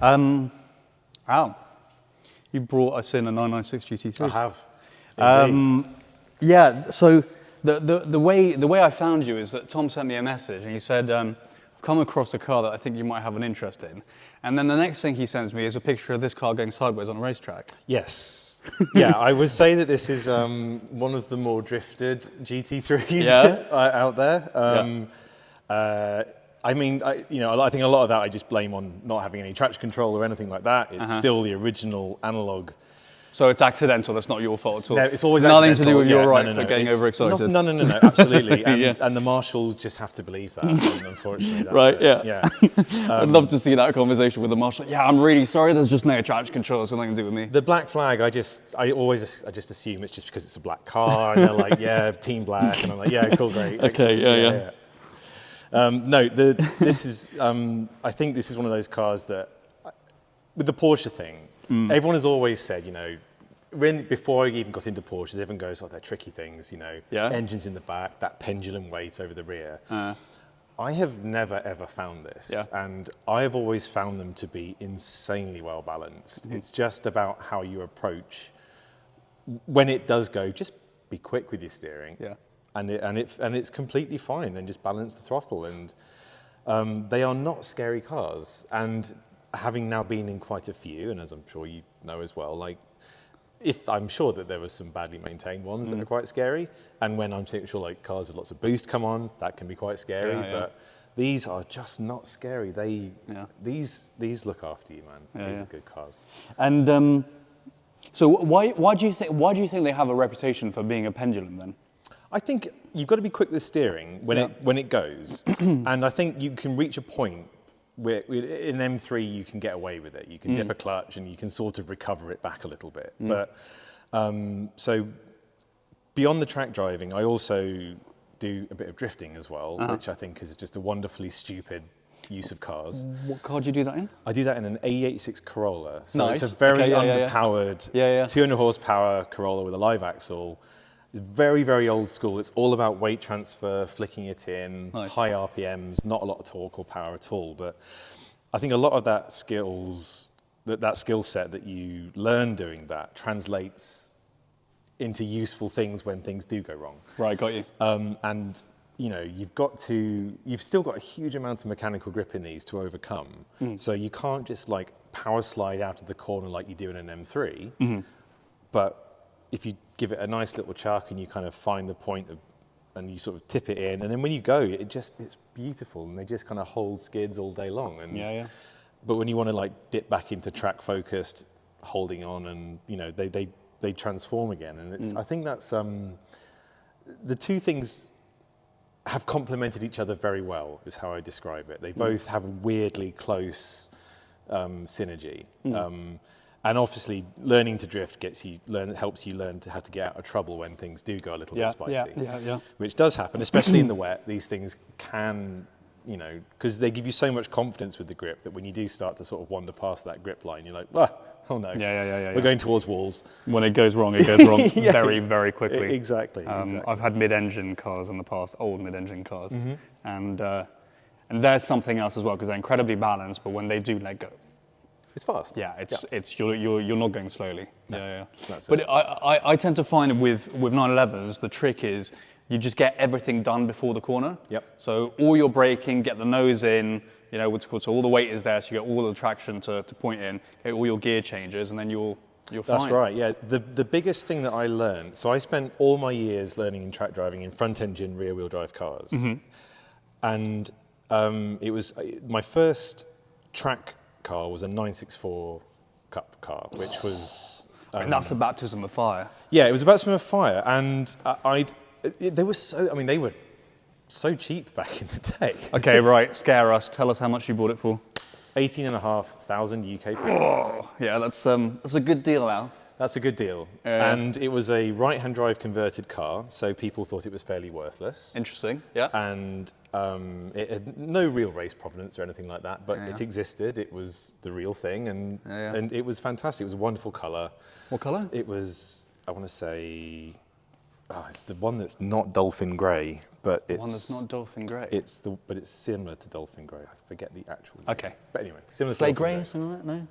Al, you brought us in a 996 GT3. I have. Indeed. Yeah, so the way I found you is that Tom sent me a message and he said, I've come across a car that I think you might have an interest in. And then the next thing he sends me is a picture of this car going sideways on a racetrack. Yes. Yeah, I would say that this is one of the more drifted GT3s out there. I mean, I think a lot of that I just blame on not having any traction control or anything like that. It's still the original analog. So it's accidental, that's not your fault at all? No, it's always nothing accidental. to do with your right for getting overexcited? No, absolutely. And the marshals just have to believe that, and unfortunately that's right, it. yeah. I'd love to see that conversation with the marshal. Yeah, I'm really sorry, there's just no traction control, it's nothing to do with me. The black flag, I just assume it's just because it's a black car, and they're like, yeah, team black, and I'm like, yeah, cool, great. Okay, yeah. This is, I think this is one of those cars that, with the Porsche thing, everyone has always said, before I even got into Porsches, everyone goes, they're tricky things, engines in the back, that pendulum weight over the rear. I have never, ever found this. Yeah. And I have always found them to be insanely well balanced. It's just about how you approach. When it does go, just be quick with your steering. Yeah. And it's completely fine. Then just balance the throttle. And they are not scary cars. And having now been in quite a few, and as I'm sure you know as well, I'm sure that there were some badly maintained ones that are quite scary, and when I'm sure cars with lots of boost come on, that can be quite scary. But these are just not scary. These look after you, man. These are good cars. And so why do you think they have a reputation for being a pendulum then? I think you've got to be quick with steering when it goes, and I think you can reach a point where in M3 you can get away with it. You can dip a clutch and you can sort of recover it back a little bit. But so beyond the track driving, I also do a bit of drifting as well, which I think is just a wonderfully stupid use of cars. What car do you do that in? I do that in an AE86 Corolla. So nice. It's a very underpowered 200 horsepower Corolla with a live axle. It's very, very old school. It's all about weight transfer, flicking it in, high RPMs, not a lot of torque or power at all. But I think a lot of that skill set that you learn doing that translates into useful things when things do go wrong. Right, got you. And you've still got a huge amount of mechanical grip in these to overcome. So you can't just power slide out of the corner like you do in an M3. But if you give it a nice little chuck and you kind of find the point and you sort of tip it in, and then when you go, it's beautiful, and they just kind of hold skids all day long. And but when you want to dip back into track focused, holding on, and they transform again. And it's I think that's the two things have complemented each other very well, is how I describe it. They both have a weirdly close synergy. And obviously, learning to drift helps you learn how to get out of trouble when things do go a little bit spicy. Which does happen, especially in the wet. These things can, because they give you so much confidence with the grip that when you do start to sort of wander past that grip line, you're like, oh no, we're going towards walls. When it goes wrong very, very quickly. Exactly. I've had mid-engine cars in the past, old mid-engine cars, and there's something else as well, because they're incredibly balanced, but when they do let go, it's fast. Yeah, it's you're not going slowly. No, But I tend to find with 911s, the trick is you just get everything done before the corner. Yep. So all your braking, get the nose in, so all the weight is there, so you get all the traction to point in, get all your gear changes, and then you're fine. That's right. Yeah. The biggest thing that I learned. So I spent all my years learning in track driving in front engine, rear wheel drive cars, and it was my first track car was a 964 Cup car, which was... and that's the baptism of fire. Yeah, it was a baptism of fire, and they were so cheap back in the day. Okay, right, scare us. Tell us how much you bought it for. 18,500 UK pounds. Oh, yeah, that's a good deal, Al. That's a good deal. And it was a right-hand drive converted car, so people thought it was fairly worthless. Interesting, yeah. And it had no real race provenance or anything like that, but it existed. It was the real thing, and it was fantastic. It was a wonderful colour. What colour? It was, I want to say, it's the one that's not dolphin grey, but The one that's not dolphin grey. but it's similar to dolphin grey. I forget the actual name. Okay. But anyway, similar Slate to dolphin grey, something like that? No?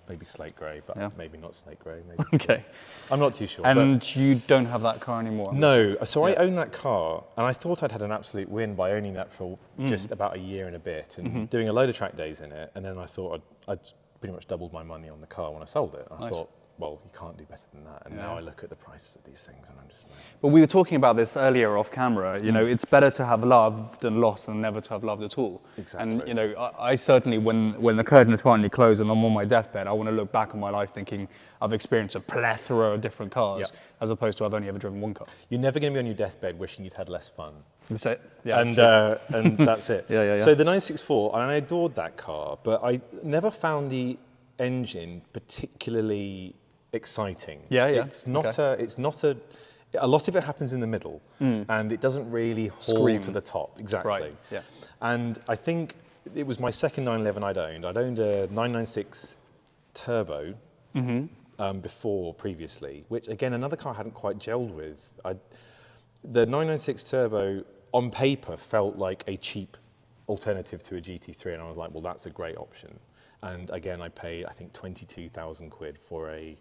Maybe slate grey, but Yeah. maybe not slate grey. Maybe Okay. I'm not too sure. And you don't have that car anymore? no, so I Yeah. own that car, and I thought I'd had an absolute win by owning that for just about a year and a bit, and doing a load of track days in it. And then I thought I'd pretty much doubled my money on the car when I sold it. I Nice. thought, well, you can't do better than that. And Yeah. now I look at the prices of these things, and I'm just like, But we were talking about this earlier off camera. You know, it's better to have loved and lost than never to have loved at all. Exactly. And you know, I certainly, when the curtain is finally closed and I'm on my deathbed, I want to look back on my life thinking I've experienced a plethora of different cars, Yeah. as opposed to I've only ever driven one car. you're never going to be on your deathbed wishing you'd had less fun. That's it. Yeah. And that's it. Yeah. So the 964, and I adored that car, but I never found the engine particularly exciting. Yeah. It's not a lot of it happens in the middle, and it doesn't really haul Scream. to the top. Exactly. Right, yeah. And I think it was my second 911 I'd owned. I'd owned a 996 Turbo before previously, which again, another car I hadn't quite gelled with. The 996 Turbo on paper felt like a cheap alternative to a GT3, and I was like, well, that's a great option. And again, I paid, I think, 22,000 quid for a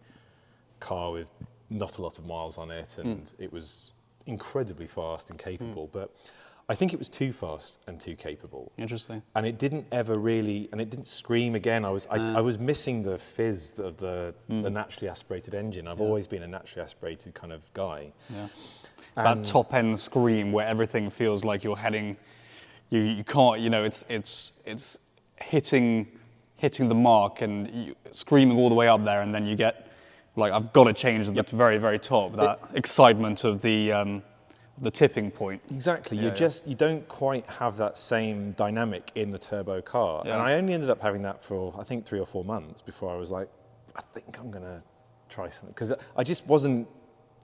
car with not a lot of miles on it, and it was incredibly fast and capable, but I think it was too fast and too capable. Interesting. And it didn't ever really, and it didn't scream again. I was missing the fizz of the naturally aspirated engine. I've always been a naturally aspirated kind of guy. Yeah. That top end scream where everything feels like you're heading, you can't, you know, it's hitting the mark and screaming all the way up there, and then you get like, I've got to change at the very, very top. That excitement of the tipping point. Exactly. Yeah, you don't quite have that same dynamic in the turbo car. Yeah. And I only ended up having that for, I think, 3 or 4 months before I was like, I think I'm going to try something. Because I just wasn't,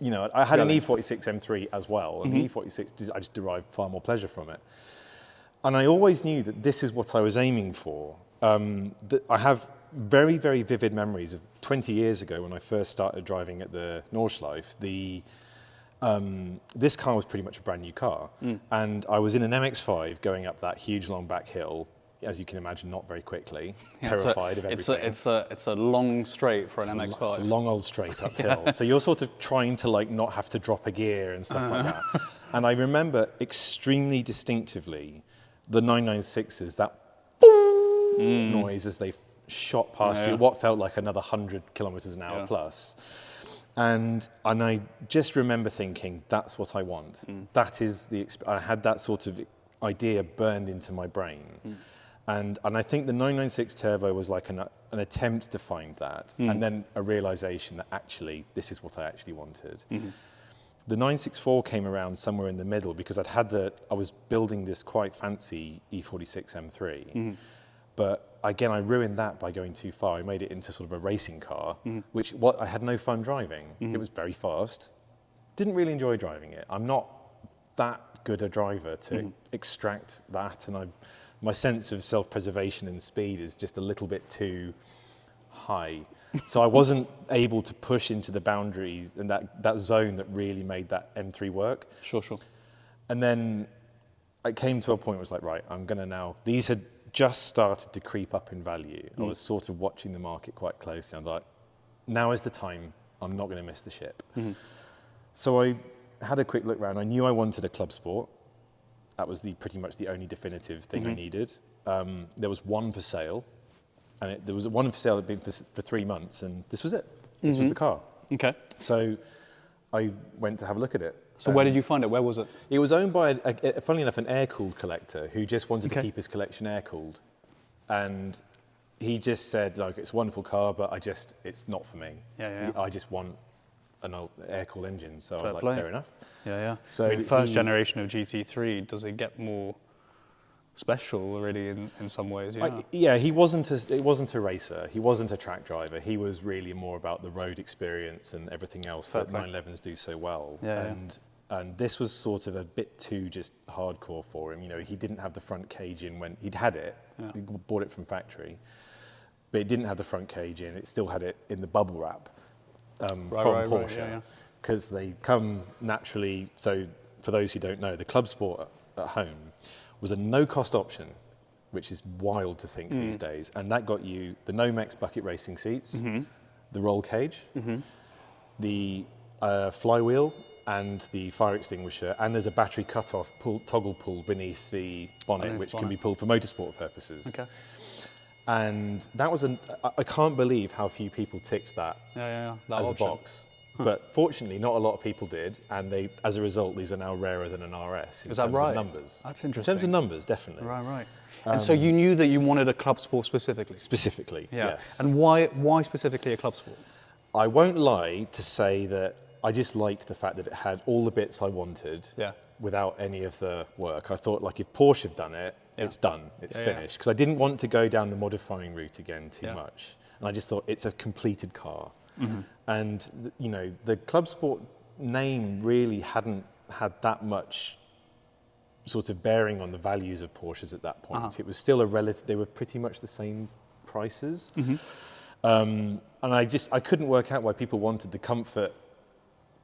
you know, I had an E46 M3 as well. And the E46, I just derived far more pleasure from it. And I always knew that this is what I was aiming for. That I have very, very vivid memories of 20 years ago when I first started driving at the Nordschleife. This car was pretty much a brand new car, and I was in an MX-5 going up that huge long back hill, as you can imagine, not very quickly, terrified of everything. It's a long straight for an MX-5. It's a long old straight uphill. So you're sort of trying to like not have to drop a gear and stuff like that. And I remember extremely distinctively the 996s, that noise as they shot past you, what felt like another 100 kilometers an hour plus. And I just remember thinking, that's what I want. That is I had that sort of idea burned into my brain. And I think the 996 Turbo was like an attempt to find that, and then a realization that actually, this is what I actually wanted. The 964 came around somewhere in the middle because I was building this quite fancy E46 M3, but again, I ruined that by going too far. I made it into sort of a racing car, which I had no fun driving. It was very fast. Didn't really enjoy driving it. I'm not that good a driver to extract that, and my sense of self-preservation and speed is just a little bit too high. So I wasn't able to push into the boundaries and that zone that really made that M3 work. Sure. And then I came to a point where it was like, right, I'm going to now, these had just started to creep up in value. I was sort of watching the market quite closely. I'm like, now is the time. I'm not going to miss the ship. So I had a quick look around. I knew I wanted a Club Sport. That was pretty much the only definitive thing I needed. There was one for sale. And there was one for sale that had been for 3 months, and this was it. This was the car. Okay. So I went to have a look at it. So where did you find it? Where was it? It was owned by, funnily enough, an air-cooled collector who just wanted to keep his collection air-cooled. And he just said, like, it's a wonderful car, but it's not for me. Yeah. I just want an air-cooled engine. So I was like, play. fair enough. Yeah. So I mean, first generation of GT3, does it get more special already in some ways? He wasn't a racer. He wasn't a track driver. He was really more about the road experience and everything else that 911s do so well. And this was sort of a bit too just hardcore for him. You know, he didn't have the front cage in when he'd had it. He bought it from factory, but it didn't have the front cage in. It still had it in the bubble wrap from Porsche. because they come naturally. So for those who don't know, the Club Sport at home was a no-cost option, which is wild to think these days. And that got you the Nomex bucket racing seats, the roll cage, the flywheel, and the fire extinguisher. And there's a battery cutoff toggle pull beneath the bonnet, which can be pulled for motorsport purposes. Okay. And that was I can't believe how few people ticked that, That as option. a box. But fortunately, not a lot of people did, and as a result, these are now rarer than an RS in Is that terms right? of numbers. That's interesting. In terms of numbers, definitely. Right. And so you knew that you wanted a Club Sport specifically? Specifically, yes. And why specifically a Club Sport? I won't lie to say that I just liked the fact that it had all the bits I wanted without any of the work. I thought, like, if Porsche had done it, it's done, it's finished. Because I didn't want to go down the modifying route again too much. And I just thought it's a completed car. And, you know, the Club Sport name really hadn't had that much sort of bearing on the values of Porsches at that point. It was still they were pretty much the same prices. And I couldn't work out why people wanted the comfort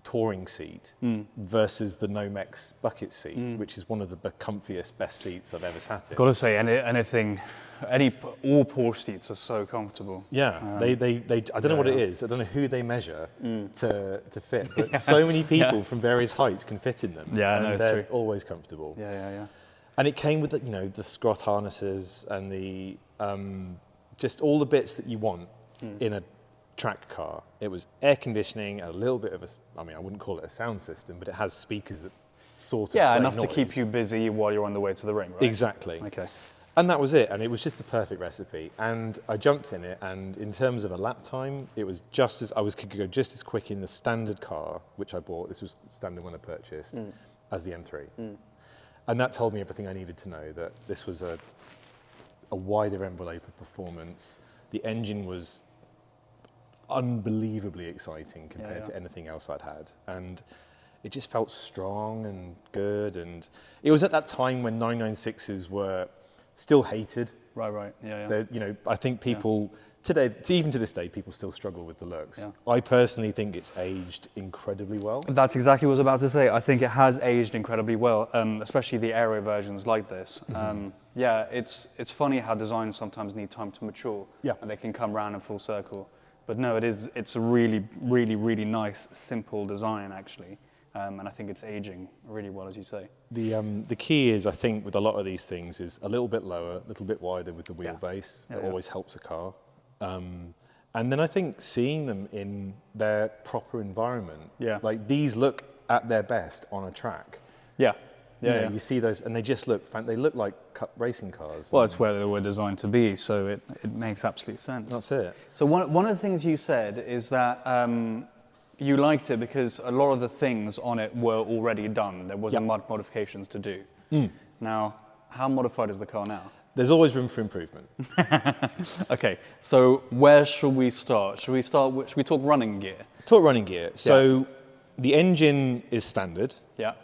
touring seat versus the Nomex bucket seat, which is one of the comfiest, best seats I've ever sat in. Got to say, all Porsche seats are so comfortable. Yeah, I don't know what it is. I don't know who they measure to fit, but so many people from various heights can fit in them. Yeah, and no, it's they're true. always comfortable. Yeah. And it came with the Scroth harnesses and the just all the bits that you want in a track car. It was air conditioning, a little bit of I wouldn't call it a sound system, but it has speakers that sort of play enough noise. to keep you busy while you're on the way to the ring, right? Exactly. Okay. And that was it, and it was just the perfect recipe. And I jumped in it, and in terms of a lap time, it was could go just as quick in the standard car, which I bought. This was standard when I purchased, as the M3. And that told me everything I needed to know, that this was a wider envelope of performance. The engine was unbelievably exciting compared to anything else I'd had. And it just felt strong and good. And it was at that time when 996s were still hated. Right. Yeah. I think people today, even to this day, people still struggle with the looks. I personally think it's aged incredibly well. That's exactly what I was about to say. I think it has aged incredibly well, especially the aero versions like this. It's funny how designs sometimes need time to mature, and they can come round in full circle. But no, it's a really, really, really nice, simple design actually, and I think it's aging really well, as you say. The key is, I think, with a lot of these things, is a little bit lower, a little bit wider with the wheelbase. That always helps a car. And then I think seeing them in their proper environment, like these look at their best on a track. You see those, and they just look like racing cars. Well, it's where they were designed to be, so it makes absolute sense. That's it. So one of the things you said is that you liked it because a lot of the things on it were already done. There wasn't much modifications to do. Now, how modified is the car now? There's always room for improvement. Okay, so where should we start? Should we talk running gear? Talk running gear. So the engine is standard. Yeah.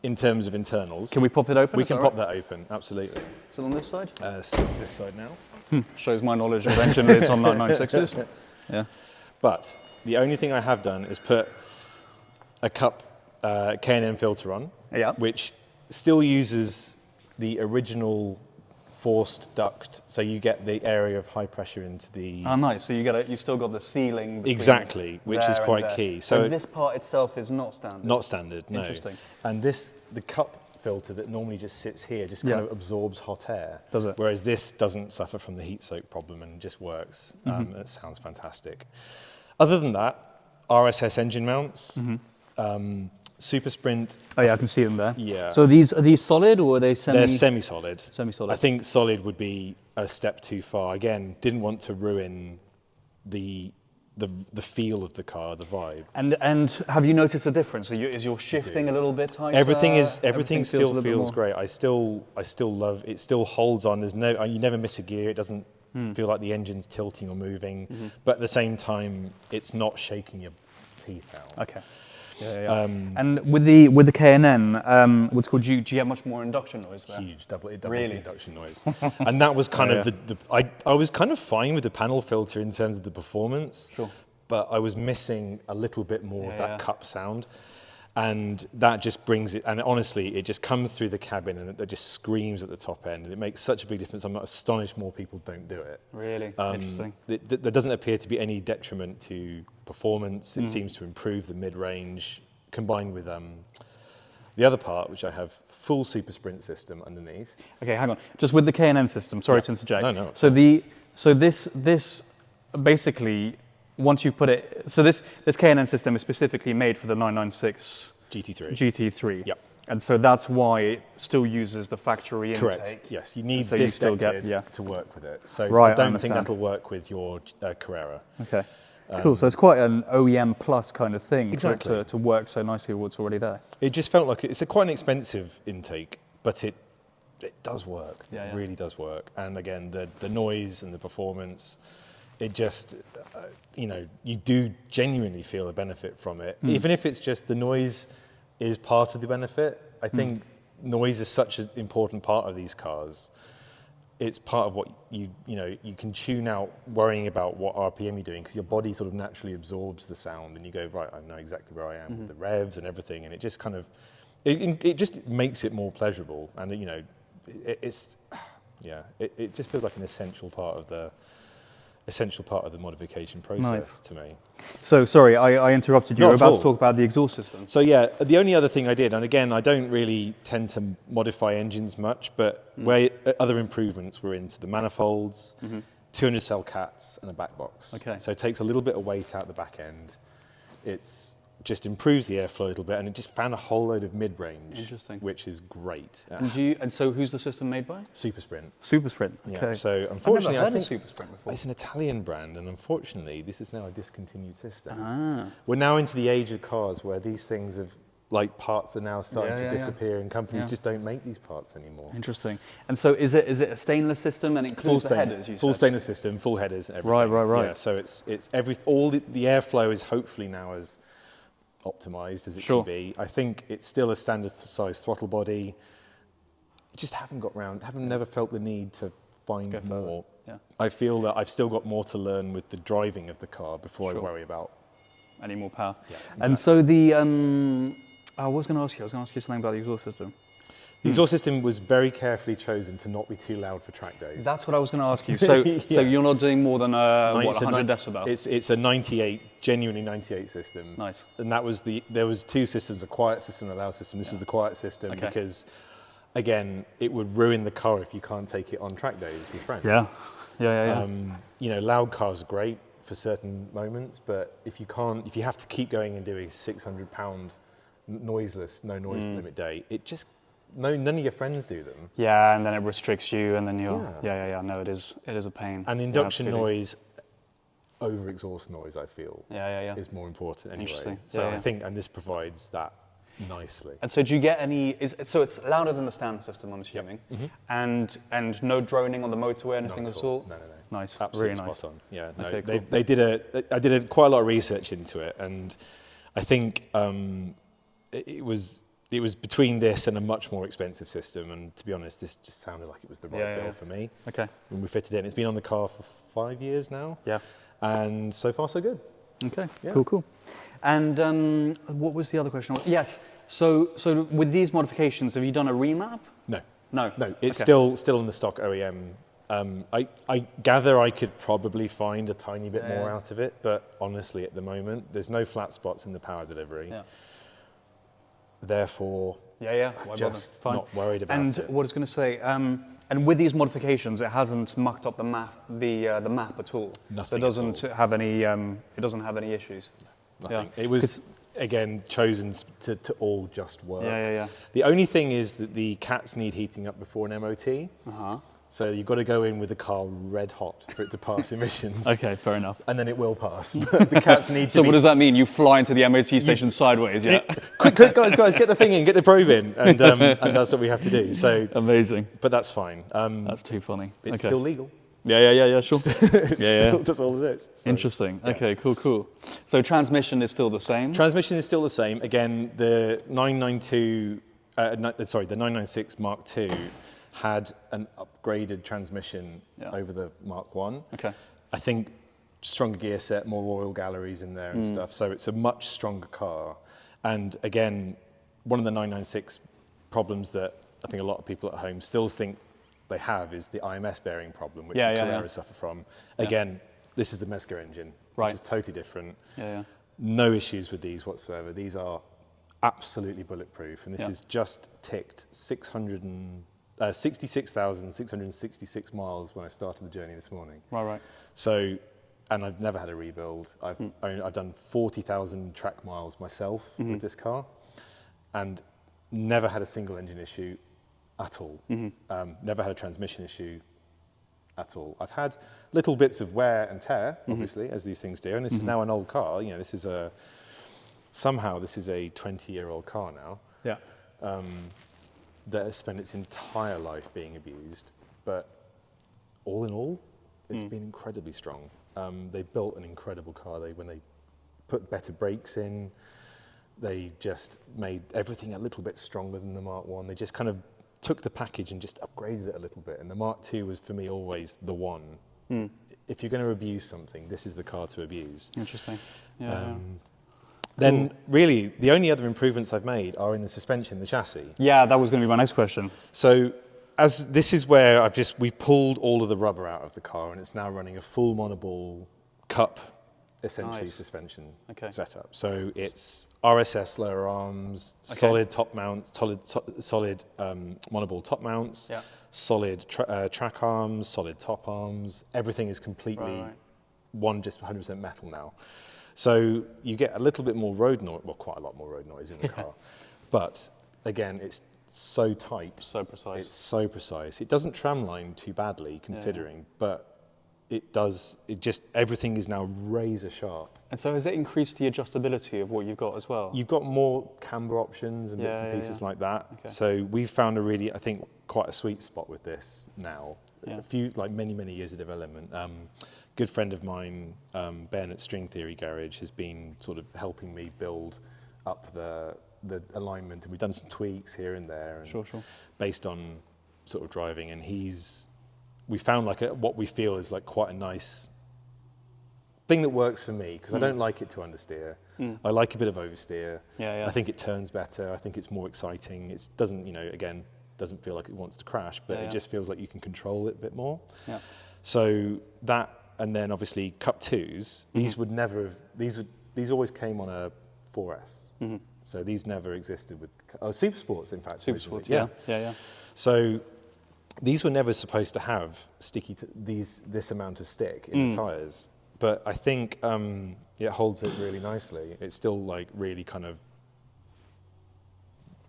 In terms of internals. Can we pop it open? We can pop that open, absolutely. Is it on this side? Still on this side now. Shows my knowledge of engine lids on 996s. Yeah. But the only thing I have done is put a cup K&N filter on, which still uses the original forced duct, so you get the area of high pressure into the... Oh, nice. So you still got the sealing. Exactly, which is quite key. So this part itself is not standard? Not standard, no. Interesting. And the cup filter that normally just sits here just kind of absorbs hot air. Does it? Whereas this doesn't suffer from the heat soak problem and just works. It sounds fantastic. Other than that, RSS engine mounts, Super Sprint. Oh yeah, I can see them there. Yeah. So are these solid or are they semi? They're semi-solid. Semi-solid. I think solid would be a step too far. Again, didn't want to ruin the feel of the car, the vibe. And have you noticed a difference? Is your shifting a little bit tighter? Everything still feels great. I still love it. Still holds on. You never miss a gear. It doesn't feel like the engine's tilting or moving. But at the same time, it's not shaking your teeth out. Okay. Yeah. And with the K&N, what's called, do you have much more induction noise there? Huge, doubles the Really? induction noise. And that was kind of I was kind of fine with the panel filter in terms of the performance. Sure. but I was missing a little bit more of that cup sound. And that just brings it, and honestly, it just comes through the cabin and it just screams at the top end, and it makes such a big difference. I'm not astonished more people don't do it. Really? Interesting. There doesn't appear to be any detriment to performance. It seems to improve the mid-range, combined with the other part, which I have full super sprint system underneath. Okay, hang on. Just with the K&N system, sorry to interject. No. So this basically, once you put it, so this K&N system is specifically made for the 996 GT3. Yep. And so that's why it still uses the factory intake. Correct. Yes, you need So this you still decade get, to work with it. So Right, I don't understand. think that'll work with your Carrera. Okay. Cool. So it's quite an OEM plus kind of thing Exactly. for it to work so nicely with what's already there. It just felt like it's quite an expensive intake, but it does work. Yeah, It yeah. really does work. And again, the noise and the performance, it just, you do genuinely feel a benefit from it. Even if it's just the noise is part of the benefit. I think noise is such an important part of these cars. It's part of what you can tune out worrying about what RPM you're doing, because your body sort of naturally absorbs the sound and you go, right, I know exactly where I am with the revs and everything, and it just kind of, it just makes it more pleasurable, and it just feels like an essential part of the modification process to me. So sorry, I interrupted you. Not You're at about all. to talk about the exhaust system. So yeah, the only other thing I did, and again, I don't really tend to modify engines much, but where other improvements were into the manifolds, 200 cell cats, and a back box. Okay. So it takes a little bit of weight out the back end. It's just improves the airflow a little bit, and it just found a whole load of mid-range, Interesting. which is great. And so who's the system made by? Super Sprint. Super Sprint. Yeah. Okay. So unfortunately, I've I never heard think of Super Sprint before. it's an Italian brand, and unfortunately, this is now a discontinued system. Ah. We're now into the age of cars where these things have, like, parts are now starting Yeah, to disappear, and companies Yeah. just don't make these parts anymore. Interesting. And so is it a stainless system and includes the headers? You full said? stainless system, full headers, and everything. Right. Yeah, so it's all the airflow is hopefully now as optimized as it Sure. can be. I think it's still a standard size throttle body. Just haven't never felt the need to find Go further. more. Yeah. I feel that I've still got more to learn with the driving of the car before Sure. I worry about. Any more power? Yeah, And so the I was going to ask you something about the exhaust system. The exhaust system was very carefully chosen to not be too loud for track days. That's what I was going to ask you. So Yeah. you're not doing more than It's a 100 ni- decibel? It's a 98, genuinely 98 system. Nice. And there was two systems, a quiet system and a loud system. This is the quiet system because, again, it would ruin the car if you can't take it on track days with friends. Yeah. Loud cars are great for certain moments, but if you have to keep going and do a 600-pound noiseless, no noise limit day, none of your friends do them. Yeah, and then it restricts you, and then you're. Yeah. Yeah. No, it is a pain. And induction noise over exhaust noise, I feel, Yeah. is more important anyway. Interesting. So Yeah, I yeah. think, and this provides that nicely. And so do you get any? So it's louder than the standard system, I'm assuming, and no droning on the motorway, anything Not of at the all. sort. No. Nice, Absolutely really nice. spot on. Yeah, no, Okay, cool. I did quite a lot of research into it, and I think it was between this and a much more expensive system, and to be honest, this just sounded like it was the right bill for me. Okay. When we fitted it in. It's been on the car for 5 years now. Yeah. And so far so good. Okay. Yeah. Cool. And what was the other question? Yes. So with these modifications, have you done a remap? No. No. It's Okay. still in the stock OEM. I gather I could probably find a tiny bit more out of it, but honestly, at the moment, there's no flat spots in the power delivery. Yeah. Therefore, Yeah. I'm just not worried about and it. what I was going to say, and with these modifications, it hasn't mucked up the map at all. Nothing So it doesn't have any. It doesn't have any issues. Nothing. Yeah. It was, again, chosen to all just work. Yeah. The only thing is that the cats need heating up before an MOT. So you've got to go in with the car red hot for it to pass emissions. Okay, fair enough. And then it will pass. But the cats need to So be... what does that mean? You fly into the MOT station sideways, yeah? Quick, guys, get the thing in, get the probe in. And that's what we have to do. So, Amazing. but that's fine. That's too funny. It's Okay. still legal. Yeah, sure. That's all it is. So, Interesting. yeah. Okay, cool. So transmission is still the same? Transmission is still the same. Again, the 996 Mark II had an upgraded transmission over the Mark I. Okay. I think stronger gear set, more oil galleries in there and stuff. So it's a much stronger car. And again, one of the 996 problems that I think a lot of people at home still think they have is the IMS bearing problem, which the Carreras suffer from. Again, this is the Mezger engine, which is totally different. No issues with these whatsoever. These are absolutely bulletproof, and this is just ticked 66,666 miles when I started the journey this morning. Right. So, and I've never had a rebuild. I've done 40,000 track miles myself with this car, and never had a single engine issue at all. Never had a transmission issue at all. I've had little bits of wear and tear, obviously, as these things do. And this is now an old car. You know, this is somehow this is a 20-year-old car now. That has spent its entire life being abused. But all in all, it's been incredibly strong. They built an incredible car. When they put better brakes in, they just made everything a little bit stronger than the Mark 1. They just kind of took the package and just upgraded it a little bit. And the Mark 2 was, for me, always the one. If you're going to abuse something, this is the car to abuse. Interesting. Then, really, the only other improvements I've made are in the suspension, the chassis. Yeah, that was going to be my next question. So, as this is where we've pulled all of the rubber out of the car, and it's now running a full monoball cup, essentially, suspension setup. So it's RSS lower arms, solid top mounts, solid monoball top mounts, solid track arms, solid top arms. Everything is completely just 100% metal now. So you get a little bit more road noise, well, quite a lot more road noise in the car. But again, it's so tight. So precise. It's so precise. It doesn't tramline too badly, considering, but everything is now razor sharp. And so has it increased the adjustability of what you've got as well? You've got more camber options and bits and pieces like that. So we've found I think, quite a sweet spot with this now. Many years of development. Good friend of mine, Ben at String Theory Garage, has been sort of helping me build up the alignment, and we've done some tweaks here and there, and based on sort of driving. And we found what we feel is quite a nice thing that works for me, because I don't like it to understeer. I like a bit of oversteer. I think it turns better. I think it's more exciting. It doesn't, doesn't feel like it wants to crash, but it just feels like you can control it a bit more. So that. And then obviously Cup 2s, these would never have, these always came on a 4S. So these never existed with, Super Sports, in fact. Super Sports, So these were never supposed to have this amount of stick in the tyres. But I think it holds it really nicely. It's still really kind of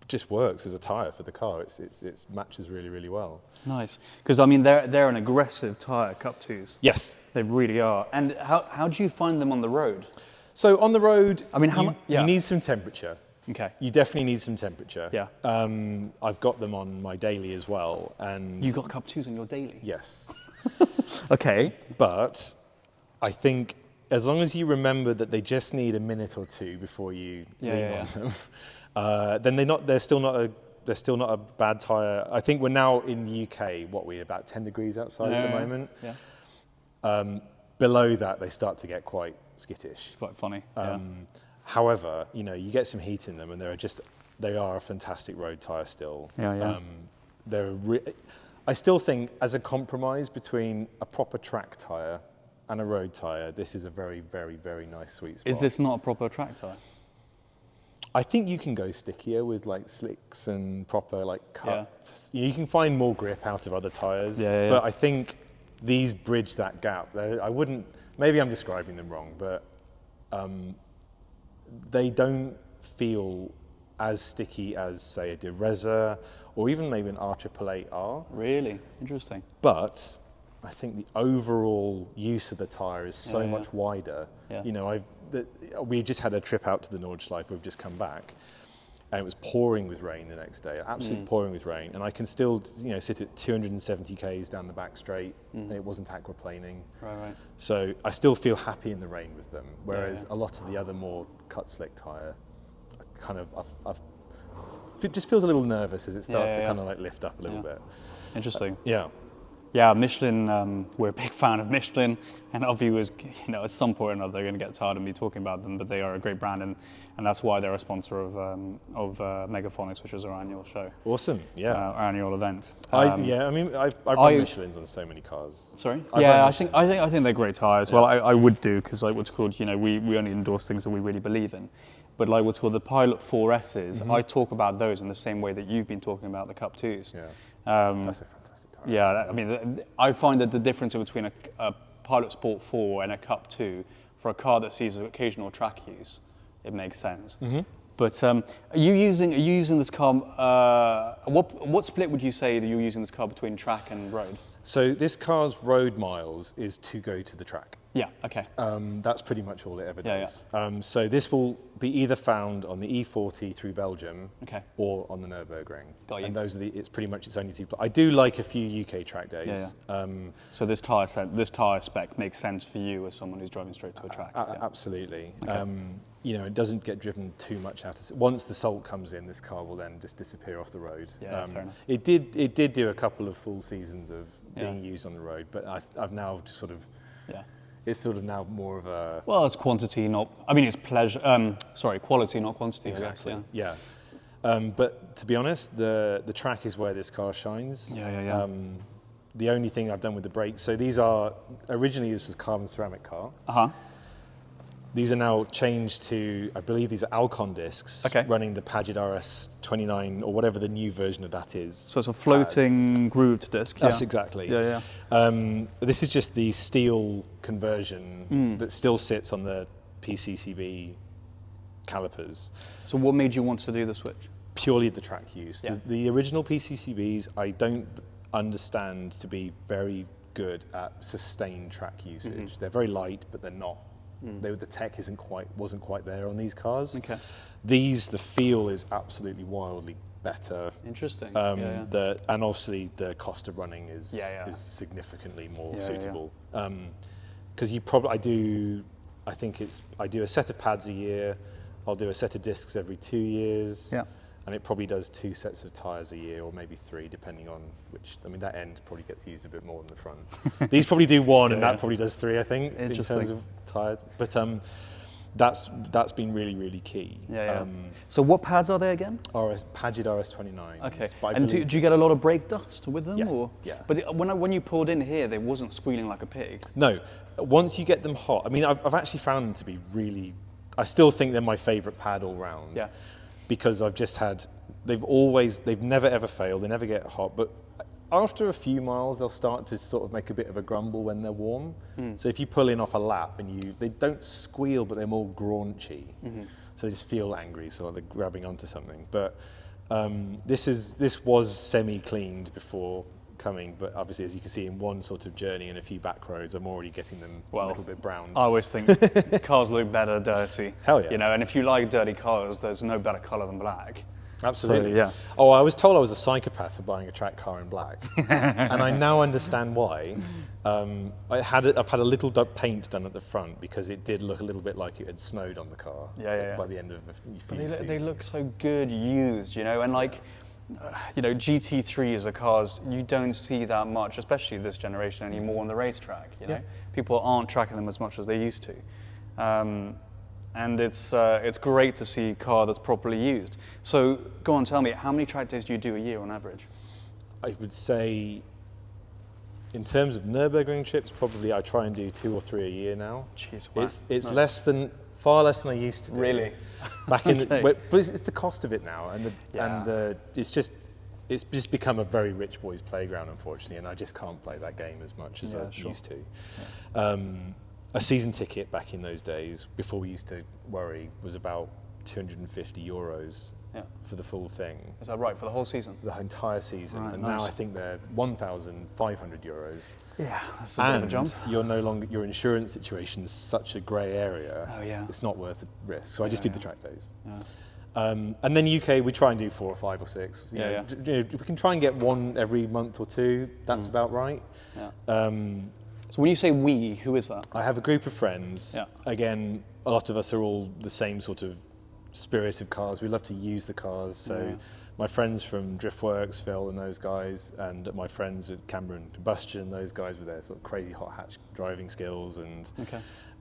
just works as a tyre for the car. It matches really, really well. Nice. Because, I mean, they're an aggressive tyre, Cup 2s. Yes. They really are. And how do you find them on the road? So on the road, I mean, you need some temperature. Okay. You definitely need some temperature. Yeah. I've got them on my daily as well. And You've got Cup 2s on your daily? Yes. Okay. But I think as long as you remember that they just need a minute or two before you lean on them, then they're still not a bad tyre. I think we're now in the UK, we're about 10 degrees outside at the moment. Below that, they start to get quite skittish. It's quite funny. However, you get some heat in them, and they are a fantastic road tyre still. I still think, as a compromise between a proper track tyre and a road tyre, this is a very, very, very nice sweet spot. Is this not a proper track tyre? I think you can go stickier with slicks and proper cuts. You can find more grip out of other tyres, but I think these bridge that gap. Maybe I'm describing them wrong, but they don't feel as sticky as, say, a Dereza or even maybe an R888 are. Really? Interesting. But I think the overall use of the tyre is so much wider. We just had a trip out to the Nordschleife. We've just come back, and it was pouring with rain the next day, absolutely pouring with rain. And I can still, sit at 270 k's down the back straight. And it wasn't aquaplaning. Right. So I still feel happy in the rain with them. Whereas a lot of the other more cut slick tyre, it just feels a little nervous as it starts to kind of lift up a little bit. Interesting. Yeah. Yeah, Michelin, we're a big fan of Michelin, and our viewers, at some point or another, they're going to get tired of me talking about them, but they are a great brand, and that's why they're a sponsor of Megaphonics, which is our annual show. Awesome, yeah. Our annual event. I've run Michelins on so many cars. Sorry? I think they're great tyres. Yeah. Well, I would do, because like what's called, we only endorse things that we really believe in. But like what's called the Pilot 4Ss, I talk about those in the same way that you've been talking about the Cup 2s. Yeah, that's a fantastic tyre. Yeah, I mean, I find that the difference between a Pilot Sport 4 and a Cup 2, for a car that sees occasional track use, it makes sense. But are you using this car? What split would you say that you're using this car between track and road? So this car's road miles is to go to the track. Yeah. Okay. That's pretty much all it ever does. Yeah. So this will be either found on the E40 through Belgium, okay, or on the Nürburgring. Got you. And those are it's pretty much its only two. I do like a few UK track days. Yeah. So this tyre spec makes sense for you as someone who's driving straight to a track. Absolutely. Okay. It doesn't get driven too much out of. Once the salt comes in, this car will then just disappear off the road. Yeah, fair enough. It did do a couple of full seasons of being used on the road, but I've now just sort of. Yeah. It's sort of now more of a. Well, it's quantity, it's pleasure. Quality, not quantity. Exactly. I guess, yeah. But to be honest, the track is where this car shines. Yeah. The only thing I've done with the brakes. So these are originally this was a carbon ceramic car. These are now changed to, I believe these are Alcon discs, running the Pagid RS 29 or whatever the new version of that is. So it's a floating grooved disc. That's exactly. Yeah. This is just the steel conversion that still sits on the PCCB calipers. So what made you want to do the switch? Purely the track use. Yeah. The original PCCBs I don't understand to be very good at sustained track usage. They're very light, but they're not. The tech wasn't quite there on these cars. Okay. The feel is absolutely wildly better. Interesting. And obviously the cost of running is significantly more suitable. Because I do a set of pads a year. I'll do a set of discs every 2 years. Yeah. And it probably does 2 sets of tyres a year, or maybe 3, depending on which. I mean, that end probably gets used a bit more than the front. These probably do 1, and that probably does 3, I think, in terms of tyres. But that's been really, really key. Yeah. So what pads are they again? Pagid RS 29. Okay. And do you get a lot of brake dust with them? Yes. Or? Yeah. But when you pulled in here, they wasn't squealing like a pig. No. Once you get them hot, I mean, I've actually found them to be really. I still think they're my favourite pad all round. Yeah. Because they've never ever failed, they never get hot, but after a few miles they'll start to sort of make a bit of a grumble when they're warm. So if you pull in off a lap they don't squeal, but they're more graunchy. So they just feel angry, so they're grabbing onto something. But this was semi-cleaned before coming, but obviously as you can see in one sort of journey and a few back roads, I'm already getting them a little bit browned. I always think cars look better dirty. Hell yeah. And if you like dirty cars, there's no better colour than black. Absolutely. So, yeah. Oh, I was told I was a psychopath for buying a track car in black, and I now understand why. I've had a little paint done at the front because it did look a little bit like it had snowed on the car. By the end of a few seasons. They look so good used, and like. GT3s are cars you don't see that much, especially this generation anymore on the racetrack. People aren't tracking them as much as they used to, and it's great to see a car that's properly used. So go on, tell me, how many track days do you do a year on average? I would say, in terms of Nürburgring trips, probably I try and do 2 or 3 a year now. Jeez, wow. It's far less than I used to do. Really? Back in, but it's the cost of it now, and it's just become a very rich boys' playground, unfortunately, and I just can't play that game as much as I used to. Yeah. A season ticket back in those days, before we used to worry, was about €250 for the full thing. Is that right, for the whole season? The entire season, right, and nice. now I think they're €1,500. Yeah, that's a bit of a jump. Your insurance situation is such a grey area. Oh yeah. It's not worth the risk. So I just do the track days. Yeah. And then UK, we try and do 4 or 5 or 6. We can try and get one every month or 2. That's about right. Yeah. So when you say we, who is that? I have a group of friends. Yeah. Again, a lot of us are all the same sort of spirit of cars. We love to use the cars. So my friends from Driftworks, Phil and those guys, and my friends at Cameron Combustion, those guys with their sort of crazy hot hatch driving skills, and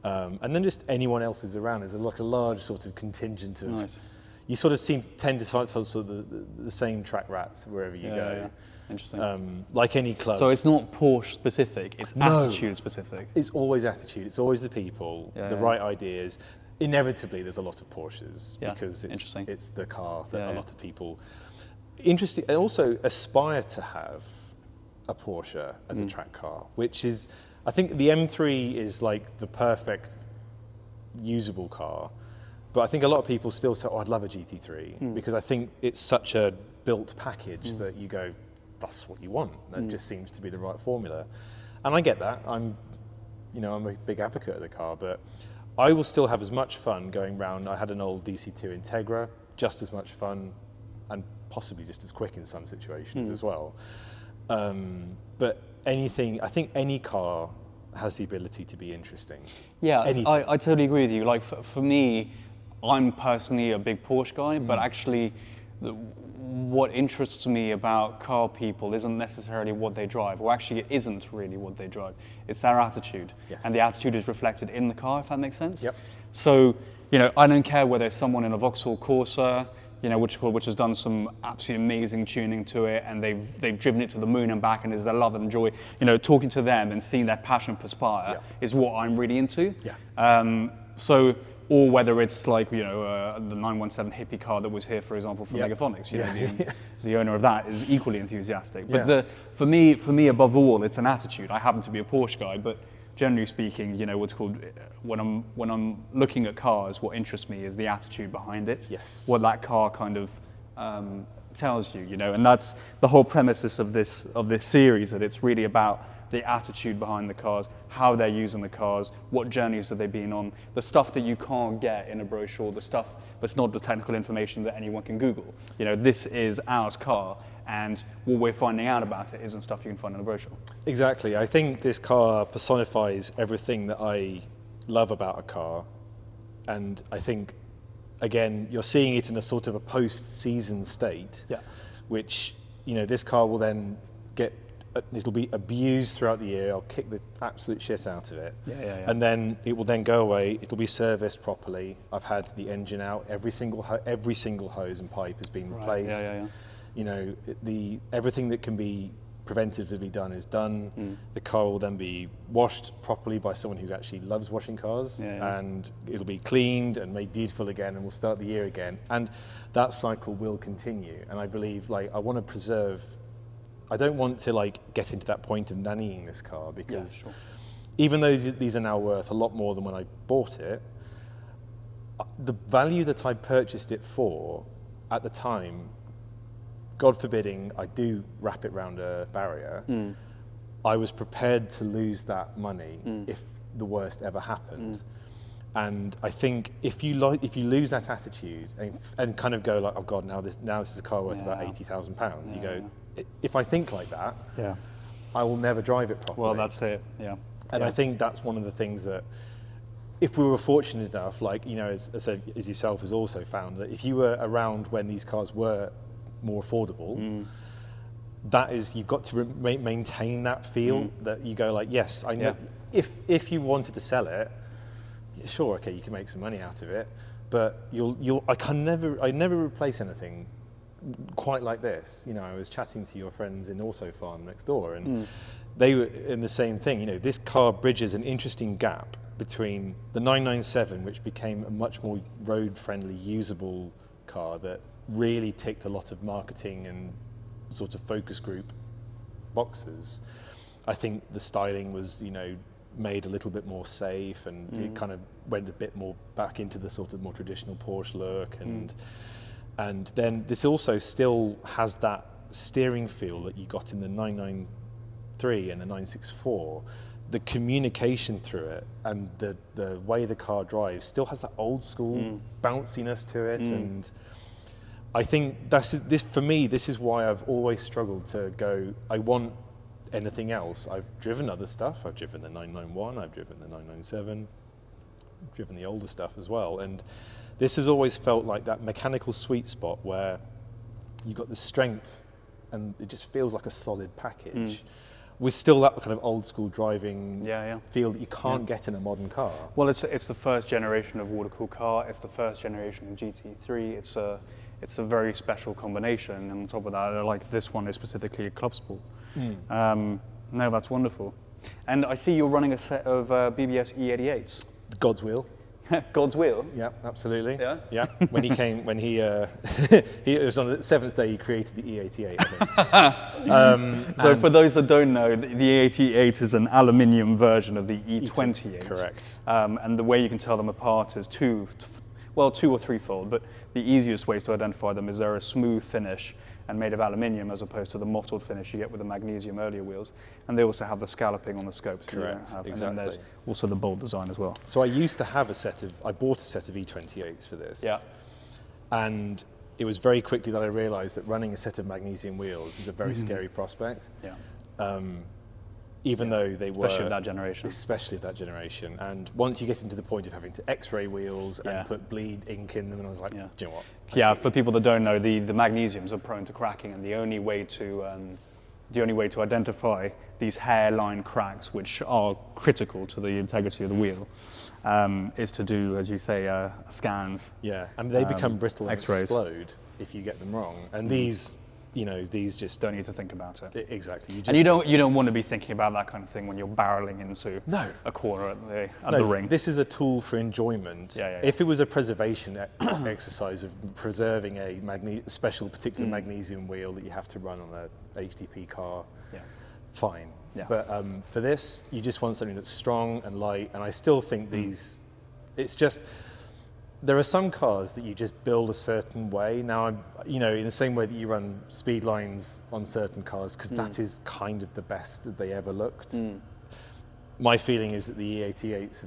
then just anyone else who's around. There's like a large sort of contingent of. Nice. You sort of tend to follow sort of the same track rats wherever you go. Yeah. Interesting. Like any club. So it's not Porsche specific, it's attitude specific. It's always attitude. It's always the people, the right ideas. Inevitably, there's a lot of Porsches because it's the car that a lot of people interesting and also aspire to have a Porsche as a track car, which is, I think the M3 is like the perfect usable car. But I think a lot of people still say, oh, I'd love a GT3 because I think it's such a built package that you go, that's what you want. That just seems to be the right formula. And I get that. I'm a big advocate of the car, but I will still have as much fun going round. I had an old DC2 Integra, just as much fun and possibly just as quick in some situations as well. But I think any car has the ability to be interesting. Yeah, I totally agree with you. Like for me, I'm personally a big Porsche guy, but actually what interests me about car people isn't necessarily what they drive, or actually it isn't really what they drive. It's their attitude. Yes. And the attitude is reflected in the car, if that makes sense. Yep. So, I don't care whether it's someone in a Vauxhall Corsa, which has done some absolutely amazing tuning to it, and they've driven it to the moon and back, and is their love and joy. Talking to them and seeing their passion perspire is what I'm really into. Yeah. Or whether it's like, the 917 hippie car that was here, for example, from Megaphonics. The owner of that is equally enthusiastic. But for me, above all, it's an attitude. I happen to be a Porsche guy, but generally speaking, what's called, when I'm looking at cars, what interests me is the attitude behind it. Yes. What that car kind of tells you, and that's the whole premises of this series, that it's really about the attitude behind the cars, how they're using the cars, what journeys have they been on, the stuff that you can't get in a brochure, the stuff that's not the technical information that anyone can Google. This is ours car, and what we're finding out about it isn't stuff you can find in a brochure. Exactly. I think this car personifies everything that I love about a car, and I think, again, you're seeing it in a sort of a post-season state, which, this car will then it'll be abused throughout the year. I'll kick the absolute shit out of it. And then it will then go away. It'll be serviced properly. I've had the engine out. Every single hose and pipe has been replaced. Everything that can be preventatively done is done. The car will then be washed properly by someone who actually loves washing cars, and it'll be cleaned and made beautiful again, and we'll start the year again. And that cycle will continue. And I believe, I want to preserve. I don't want to get into that point of nannying this car, because even though these are now worth a lot more than when I bought it, the value that I purchased it for at the time, God forbidding I do wrap it round a barrier, I was prepared to lose that money if the worst ever happened. And I think if you lose that attitude and kind of go like, oh God, now this is a car worth about £80,000, you go, if I think like that, I will never drive it properly. Well, that's it. And I think that's one of the things that, if we were fortunate enough, as yourself has also found, that if you were around when these cars were more affordable, that is, you've got to maintain that feel that you go like, yes, I know. If you wanted to sell it, sure, okay, you can make some money out of it, but I never replace anything quite like this. I was chatting to your friends in Auto Farm next door, and they were in the same thing. This car bridges an interesting gap between the 997, which became a much more road-friendly, usable car that really ticked a lot of marketing and sort of focus group boxes. I think the styling was, made a little bit more safe, and it kind of went a bit more back into the sort of more traditional Porsche look, and then this also still has that steering feel that you got in the 993 and the 964. The communication through it and the way the car drives still has that old school bounciness to it, and I think this for me. This is why I've always struggled to go, I want anything else. I've driven other stuff. I've driven the 991. I've driven the 997. I've driven the older stuff as well, and this has always felt like that mechanical sweet spot where you've got the strength, and it just feels like a solid package. With still that kind of old school driving feel that you can't get in a modern car. Well, it's the first generation of water-cooled car. It's the first generation of GT3. It's a very special combination. And on top of that, like this one is specifically a Club Sport. No, that's wonderful. And I see you're running a set of BBS E88s. God's wheel. God's wheel? Yeah, absolutely. Yeah? Yeah. When he came, it was on the 7th day he created the E88, I think. So for those that don't know, the E88 is an aluminium version of the E28. Correct. And the way you can tell them apart is two or threefold, but the easiest ways to identify them is they're a smooth finish and made of aluminium as opposed to the mottled finish you get with the magnesium earlier wheels. And they also have the scalloping on the scopes. Correct, exactly. exactly. And then there's also the bolt design as well. So I used to have I bought a set of E28s for this. Yeah. And it was very quickly that I realized that running a set of magnesium wheels is a very scary prospect. Yeah. Even though they were... Especially of that generation. Especially of that generation. And once you get into the point of having to x-ray wheels and put bleed ink in them, and I was like, do you know what? Yeah, for people that don't know, the magnesiums are prone to cracking, and the only way to identify these hairline cracks, which are critical to the integrity of the wheel, is to do, as you say, scans. Yeah, and they become brittle and X-rays. explode if you get them wrong. And these just don't need to think about it. Exactly. And you don't want to be thinking about that kind of thing when you're barreling into a corner at the ring. This is a tool for enjoyment. Yeah. If it was a preservation exercise of preserving a special particular magnesium wheel that you have to run on a HDP car, fine. Yeah. But for this, you just want something that's strong and light. And I still think it's just. There are some cars that you just build a certain way. Now, in the same way that you run speed lines on certain cars, because that is kind of the best that they ever looked. My feeling is that the E88s,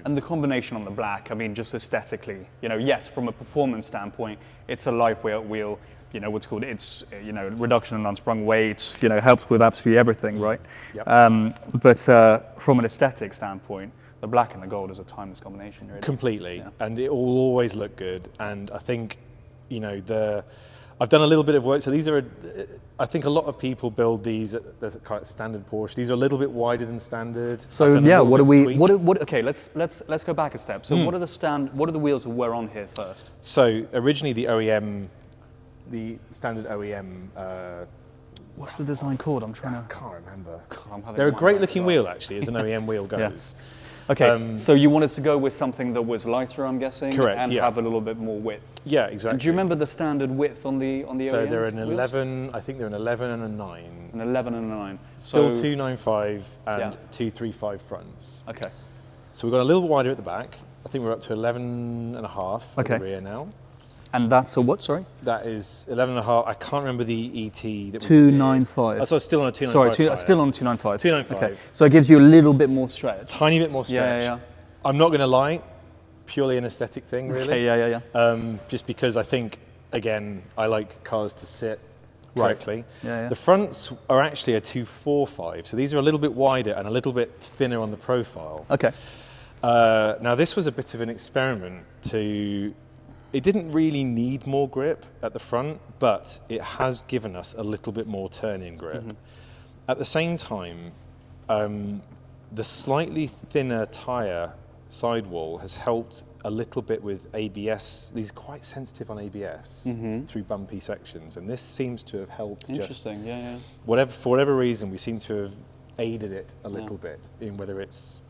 And the combination on the black, I mean, just aesthetically, yes, from a performance standpoint, it's a lightweight wheel, what's called, it's, reduction in unsprung weight, helps with absolutely everything, right? Yep. But from an aesthetic standpoint, the black and the gold is a timeless combination, really. Completely, and it will always look good. And I think, I've done a little bit of work. So these are, I think a lot of people build these. There's a kind of standard Porsche. These are a little bit wider than standard. So what do we? Okay, let's go back a step. So what are the wheels that were on here first? So originally the standard OEM. What's the design called? I can't remember. They're a great looking wheel, actually, as an OEM wheel goes. Okay, so you wanted to go with something that was lighter, I'm guessing, correct, and have a little bit more width. Yeah, exactly. Do you remember the standard width on the OEM? So they're an wheels? 11. I think they're an 11 and a 9. An 11 and a 9. Still 295 and 235 fronts. Okay. So we've got a little wider at the back. I think we're up to 11 and a half at the rear now. And that's a what, sorry? That is 11 and a half. I can't remember the ET. That 295. Oh, so it's still on a 295. Sorry, still on 295. 295. Okay. So it gives you a little bit more stretch. Tiny bit more stretch. Yeah. I'm not going to lie, purely an aesthetic thing, really. Okay, yeah. Just because I think, again, I like cars to sit correctly. Yeah. The fronts are actually a 245, so these are a little bit wider and a little bit thinner on the profile. Okay. Now, this was a bit of an experiment It didn't really need more grip at the front, but it has given us a little bit more turn-in grip. At the same time, the slightly thinner tyre sidewall has helped a little bit with ABS. These are quite sensitive on ABS through bumpy sections, and this seems to have helped. Interesting, yeah. For whatever reason, we seem to have aided it a little bit in whether it's.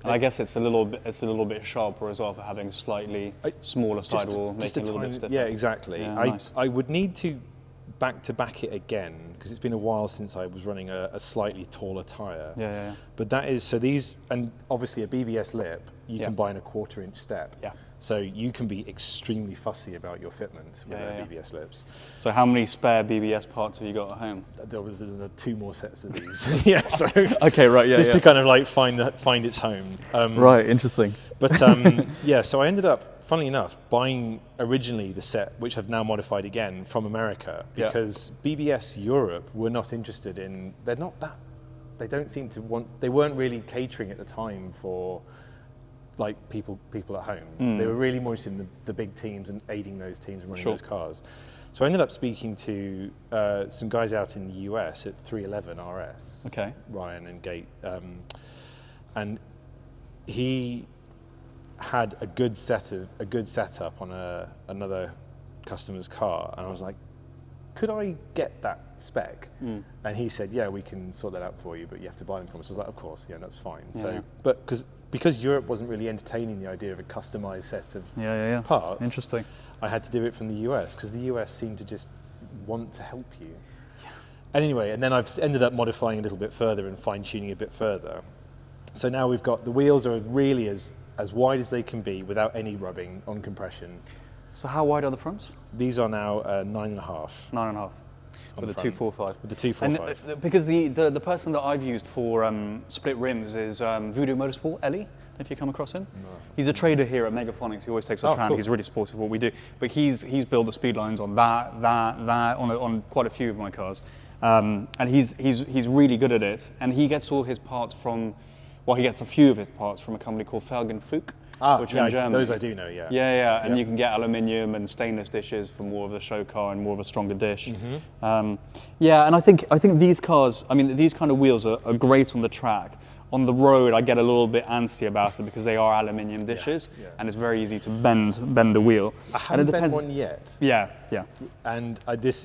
I guess it's a little bit sharper as well for having slightly smaller sidewall, making it a little bit stiffer. Yeah, exactly. Yeah, nice. I would need to back it again because it's been a while since I was running a slightly taller tyre. Yeah. But that is, so these, and obviously a BBS lip, you can buy in a 1/4 inch step. Yeah. So you can be extremely fussy about your fitment with BBS lips. So how many spare BBS parts have you got at home? There was 2 more sets of these. Yeah. So okay, right. Yeah. Just to kind of like find its home. Right. Interesting. But so I ended up, funnily enough, buying originally the set, which I've now modified again, from America, because BBS Europe were not interested in. They don't seem to want. They weren't really catering at the time for like people at home. They were really more interested in the big teams and aiding those teams and running those cars. So I ended up speaking to some guys out in the US at 311 RS, Okay. Ryan and Gate, and he had a good setup on another customer's car, and I was like, could I get that spec? And he said, yeah, we can sort that out for you, but you have to buy them from us. I was like, of course, yeah, that's fine. Yeah. So, but because Europe wasn't really entertaining the idea of a customized set of parts, Interesting. I had to do it from the US, because the US seemed to just want to help you. And anyway, and then I've ended up modifying a little bit further and fine-tuning a bit further. So now we've got, the wheels are really as wide as they can be without any rubbing on compression. So how wide are the fronts? These are now 9.5. 9.5. With the 245. With the 245. And because the person that I've used for split rims is Voodoo Motorsport, Ellie. If you come across him, no. He's a trader here at Megaphonics. He always takes our tram. Cool. He's really supportive of what we do. But he's built the speed lines on that on quite a few of my cars, and he's really good at it. And he gets all his parts from, well, he gets a few of his parts from a company called Felgen Fuch, which are in Germany. Those I do know. Yeah. Yeah. And you can get aluminium and stainless dishes for more of the show car and more of a stronger dish. And I think these cars, I mean, these kind of wheels are great on the track. On the road, I get a little bit antsy about it because they are aluminium dishes, and it's very easy to bend the wheel. I haven't bent one yet. Yeah. And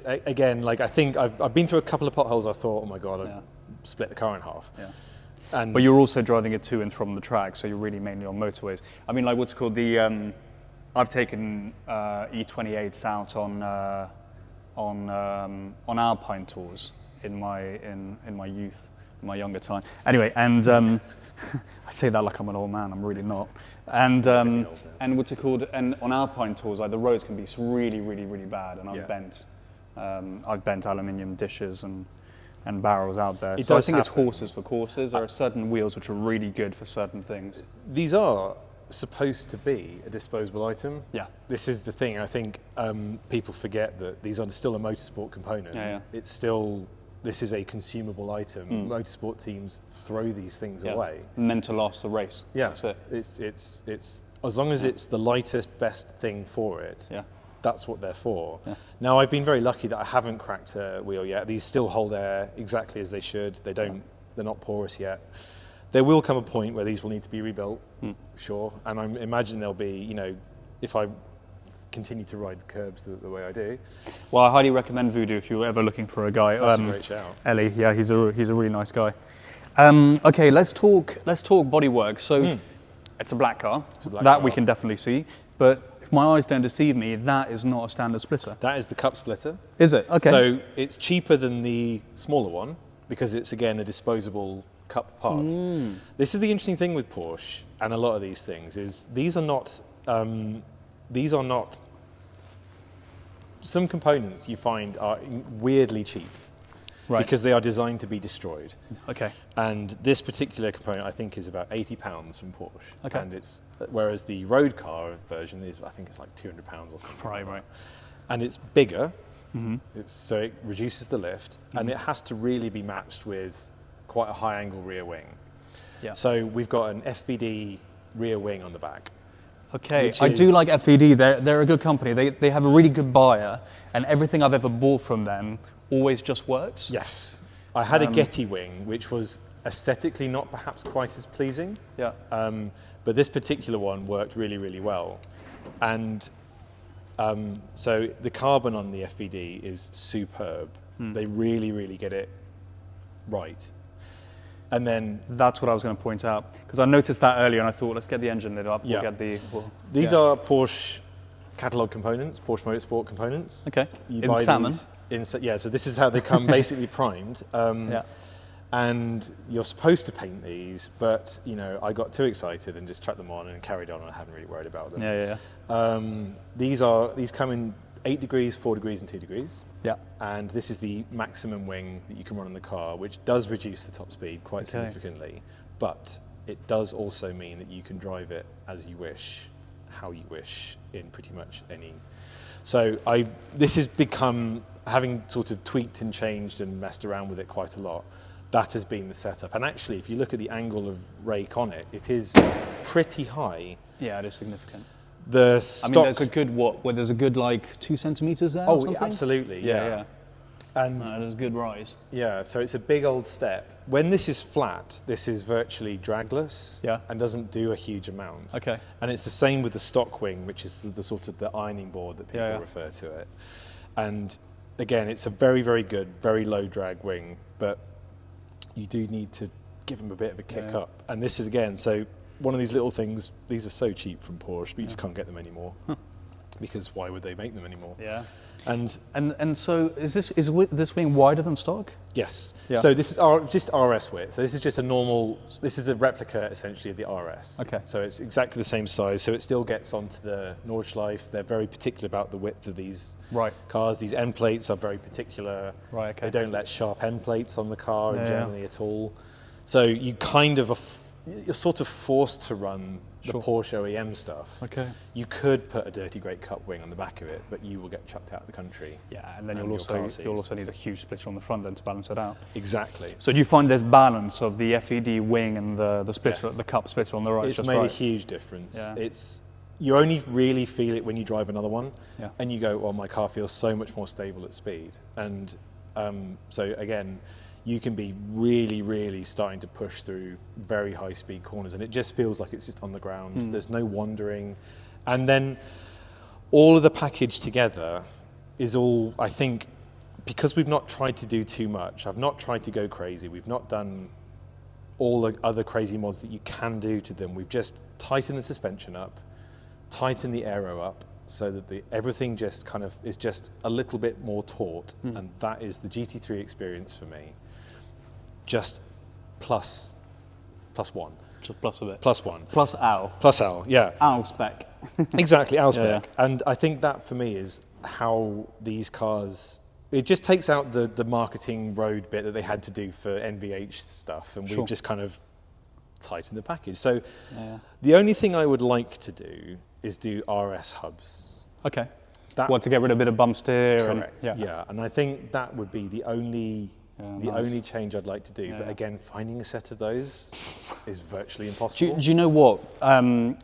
again, like, I think I've been through a couple of potholes. I thought, oh my god, I've split the car in half. Yeah. But you're also driving it to and from the track, so you're really mainly on motorways. I mean, like what's called the, I've taken E28s out on Alpine tours in my youth. My younger time. Anyway, and I say that like I'm an old man. I'm really not. And what's it called? And on Alpine tours, like the roads can be really, really, really bad. And I've bent aluminium dishes and barrels out there. So I think it's horses for courses. There are certain wheels which are really good for certain things. These are supposed to be a disposable item. Yeah. This is the thing. I think people forget that these are still a motorsport component. Yeah. It's still. This is a consumable item. Motorsport teams throw these things away. Meant to last the race. Yeah, that's it. It's as long as it's the lightest, best thing for it. Yeah, that's what they're for. Yeah. Now I've been very lucky that I haven't cracked a wheel yet. These still hold air exactly as they should. They don't. They're not porous yet. There will come a point where these will need to be rebuilt, sure. And I imagine there'll be, if I continue to ride the curbs the way I do. Well, I highly recommend Voodoo if you're ever looking for a guy. That's a great shout. Ellie, yeah, he's a really nice guy. Okay, let's talk bodywork. So it's a black car. We can definitely see. But if my eyes don't deceive me, that is not a standard splitter. That is the cup splitter. Is it? Okay. So it's cheaper than the smaller one because it's again a disposable cup part. This is the interesting thing with Porsche and a lot of these things is these are not. Some components you find are weirdly cheap because they are designed to be destroyed. Okay. And this particular component I think is about £80 from Porsche. Okay. And whereas the road car version is, I think it's like £200 or something. Right. And it's bigger, so it reduces the lift, and it has to really be matched with quite a high angle rear wing. Yeah. So we've got an FVD rear wing on the back. Okay, I do like FVD. They're a good company. They have a really good buyer, and everything I've ever bought from them always just works. Yes. I had a Getty wing, which was aesthetically not perhaps quite as pleasing. Yeah. But this particular one worked really, really well. And so the carbon on the FVD is superb. They really, really get it right. And then that's what I was going to point out because I noticed that earlier and I thought let's get the engine lid up. Yeah. We'll get these are Porsche catalog components, Porsche Motorsport components. Okay. You in buy salmon. So this is how they come basically primed. And you're supposed to paint these, but I got too excited and just chucked them on and carried on, and I haven't really worried about them. Yeah. These come in 8 degrees, 4 degrees, and 2 degrees. Yeah. And this is the maximum wing that you can run on the car, which does reduce the top speed quite significantly. But it does also mean that you can drive it as you wish, how you wish, in pretty much any. So this has become, having sort of tweaked and changed and messed around with it quite a lot, that has been the setup. And actually, if you look at the angle of rake on it, it is pretty high. Yeah, it is significant. The I stock. mean, there's a good there's a good like 2 centimeters there. Oh, or something? absolutely. Yeah. And No, there's good rise. yeah, so it's a big old step. When this is flat, this is virtually dragless. Yeah. And doesn't do a huge amount. Okay. And it's the same with the stock wing, which is the sort of the ironing board that people Yeah. refer to it. And again, it's a very, very good, very low drag wing, but you do need to give them a bit of a kick Yeah. up. And this is again, so one of these little things, these are so cheap from Porsche, but you just can't get them anymore. Because why would they make them anymore? Yeah. And So is this wing wider than stock? yes, Yeah. so this is just RS width. So this is just a normal, this is a replica essentially of the RS. Okay. So it's exactly the same size. So it still gets onto the Nordschleife. They're very particular about the width of these Right. cars. These end plates are very particular. Right, okay. They don't let sharp end plates on the car Yeah. generally at all. So you kind of, you're sort of forced to run the Sure. Porsche OEM stuff. Okay. You could put a dirty grey cup wing on the back of it, but you will get chucked out of the country. Yeah, and then And you'll your car also seized. need a huge splitter on the front then to balance it out. Exactly. So do you find there's balance of the FED wing and the splitter, Yes. the cup splitter on the right? It's just made a right? huge difference. Yeah. You only really feel it when you drive another one, Yeah. and you go, "Well, my car feels so much more stable at speed." And so again, you can be really, really starting to push through very high speed corners, and it just feels like it's just on the ground. There's no wandering, and then all of the package together is all, I think, because we've not tried to do too much. I've not tried to go crazy. We've not done all the other crazy mods that you can do to them. We've just tightened the suspension up, tightened the aero up, so that everything just kind of is just a little bit more taut, and that is the GT3 experience for me. Just plus one. Just plus a bit. Plus one. Plus owl. Plus Al, yeah. Owl spec. Exactly, Al Yeah. spec. And I think that for me is how these cars, it just takes out the marketing road bit that they had to do for NVH stuff, and Sure. we've just kind of tightened the package. So Yeah. the only thing I would like to do is do RS hubs. Okay. That- What, to get rid of a bit of bump steer? Correct. Yeah. And I think that would be the only nice. only change I'd like to do. But Yeah. again, finding a set of those is virtually Do impossible. you know what?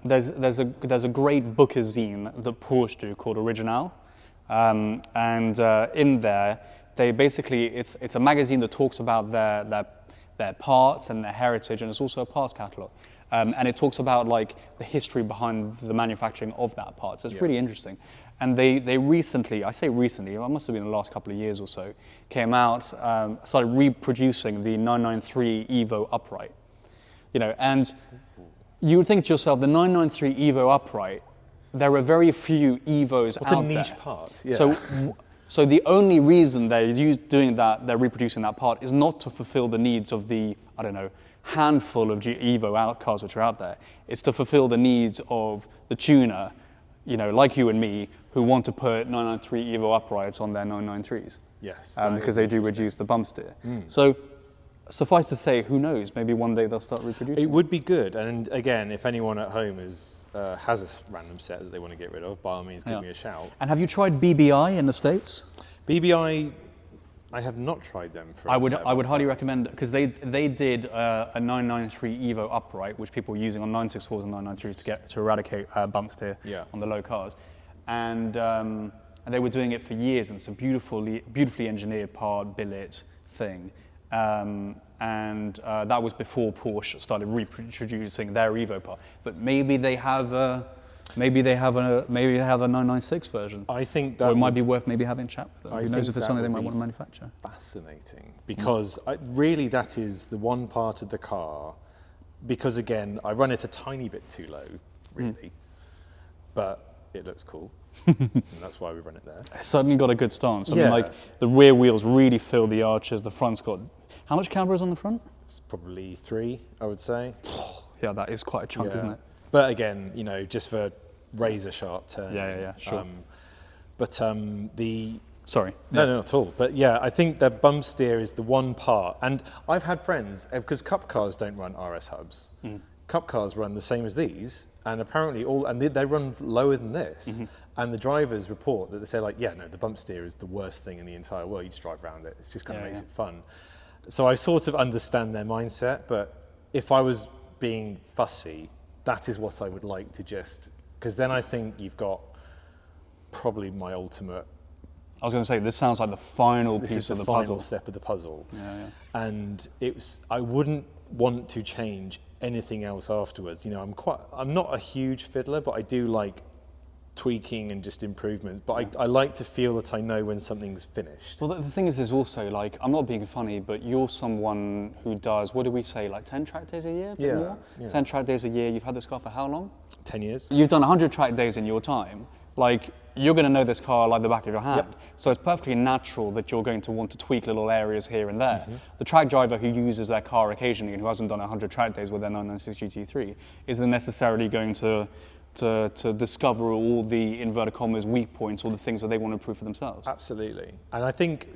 There's a great bookazine that Porsche do called Original, and in there they basically it's a magazine that talks about their parts and their heritage, and it's also a parts catalog, and it talks about like the history behind the manufacturing of that part. So it's really interesting. And they recently, I say recently, it must have been the last couple of years or so, came out, started reproducing the 993 Evo upright. You know, and you would think to yourself, the 993 Evo upright, there are very few Evos What out a niche there. part. Yeah. So the only reason they're doing that, they're reproducing that part, is not to fulfill the needs of the, I don't know, handful of Evo cars which are out there. It's to fulfill the needs of the tuner, you know, like you and me, who want to put 993 Evo uprights on their 993s. Yes. Because they do reduce the bump steer. So suffice to say, who knows, maybe one day they'll start reproducing. It would be good, and again, if anyone at home has a random set that they want to get rid of, by all means, give me a shout. And have you tried BBI in the States? BBI, I have not tried them for. I would highly recommend it, because they did a 993 Evo upright, which people were using on 964s and 993s to eradicate bump steer on the low cars, and they were doing it for years, and it's a beautifully engineered part billet thing. And that was before Porsche started reproducing their Evo part. But maybe they have a 996 version. I think Or that it might be worth maybe having a chat with them. Who knows think if it's that something they would might be want to manufacture. fascinating, because really that is the one part of the car. Because again, I run it a tiny bit too low, really, but it looks cool, and that's why we run it there. It's certainly got a good stance. I mean, Yeah. like the rear wheels really fill the arches. The front's got, how much camber is on the front? It's probably 3, I would say. Yeah, that is quite a chunk, isn't it? But again, you know, just for razor sharp turn. Yeah, sure. Sorry. No, not at all. But yeah, I think the bump steer is the one part. And I've had friends, because Cup cars don't run RS hubs. Cup cars run the same as these, and apparently they run lower than this. And the drivers report that they say like, yeah, no, the bump steer is the worst thing in the entire world. You just drive around it. It just kind of makes it fun. So I sort of understand their mindset, but if I was being fussy, that is what I would like to just because then I think you've got probably my ultimate. I was going to say, this sounds like the final This piece is of the the final puzzle. step of the puzzle. Yeah. And I wouldn't want to change anything else afterwards. I'm not a huge fiddler, but I do like tweaking and just improvements. But I like to feel that I know when something's finished. Well, the thing is also, like, I'm not being funny, but you're someone who does, what do we say, like 10 track days a year? Yeah, More? yeah. 10 track days a year. You've had this car for how long? 10 years. You've done 100 track days in your time. Like, you're going to know this car like the back of your hand. Yep. So it's perfectly natural that you're going to want to tweak little areas here and there. Mm-hmm. The track driver who uses their car occasionally and who hasn't done 100 track days with their 996 GT3 isn't necessarily going to discover all the inverted commas weak points or the things that they want to improve for themselves. Absolutely. And I think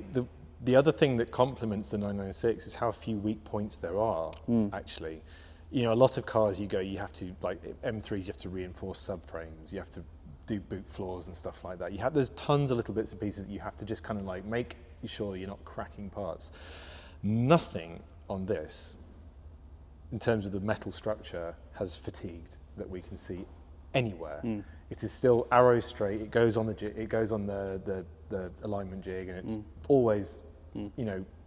the other thing that complements the 996 is how few weak points there are, actually. A lot of cars you have to, like M3s, you have to reinforce subframes, you have to do boot floors and stuff like that. There's tons of little bits and pieces that you have to just kind of like make sure you're not cracking parts. Nothing on this, in terms of the metal structure, has fatigued that we can see anywhere. It is still arrow straight. It goes on the alignment jig, and it's always,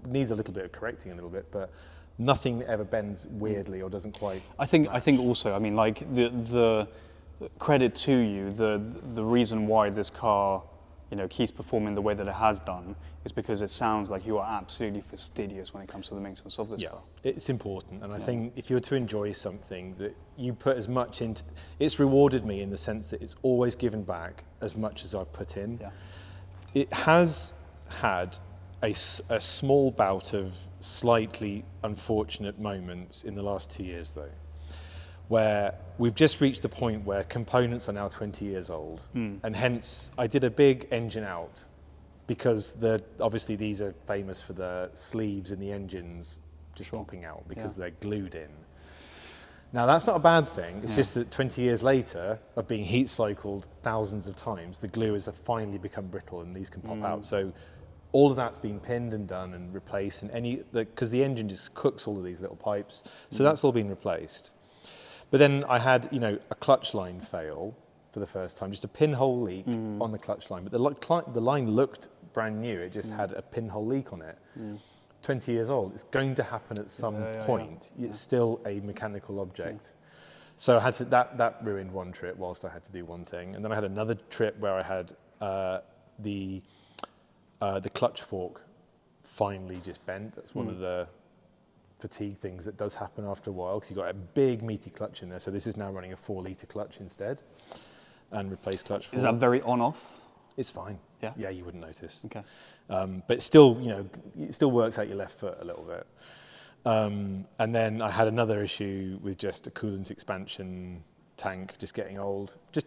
needs a little bit of correcting a little bit, but nothing ever bends weirdly or doesn't quite. I think also, I mean, like the credit to you, the reason why this car, keeps performing the way that it has done is because it sounds like you are absolutely fastidious when it comes to the maintenance of this car. It's important, and I think if you're to enjoy something that you put as much into, it's rewarded me in the sense that it's always given back as much as I've put in. Yeah. It has had a small bout of slightly unfortunate moments in the last 2 years, though, where we've just reached the point where components are now 20 years old, and hence I did a big engine out, because obviously these are famous for the sleeves in the engines just popping out because they're glued in. Now that's not a bad thing, it's just that 20 years later of being heat cycled thousands of times, the glue has finally become brittle and these can pop out. So all of that's been pinned and done and replaced, and because the engine just cooks all of these little pipes, so that's all been replaced. But then I had, a clutch line fail for the first time, just a pinhole leak on the clutch line. But the line looked brand new, it just had a pinhole leak on it. 20 years old, it's going to happen at some point. It's still a mechanical object. So I had to, that ruined one trip whilst I had to do one thing. And then I had another trip where I had the clutch fork finally just bent. That's one of the fatigue things that does happen after a while, because you've got a big meaty clutch in there. So this is now running a 4-litre clutch instead, and replace clutch fork. Is that very on-off? It's fine. Yeah? Yeah, you wouldn't notice. Okay. But it still, it still works out your left foot a little bit. And then I had another issue with just a coolant expansion tank just getting old. Just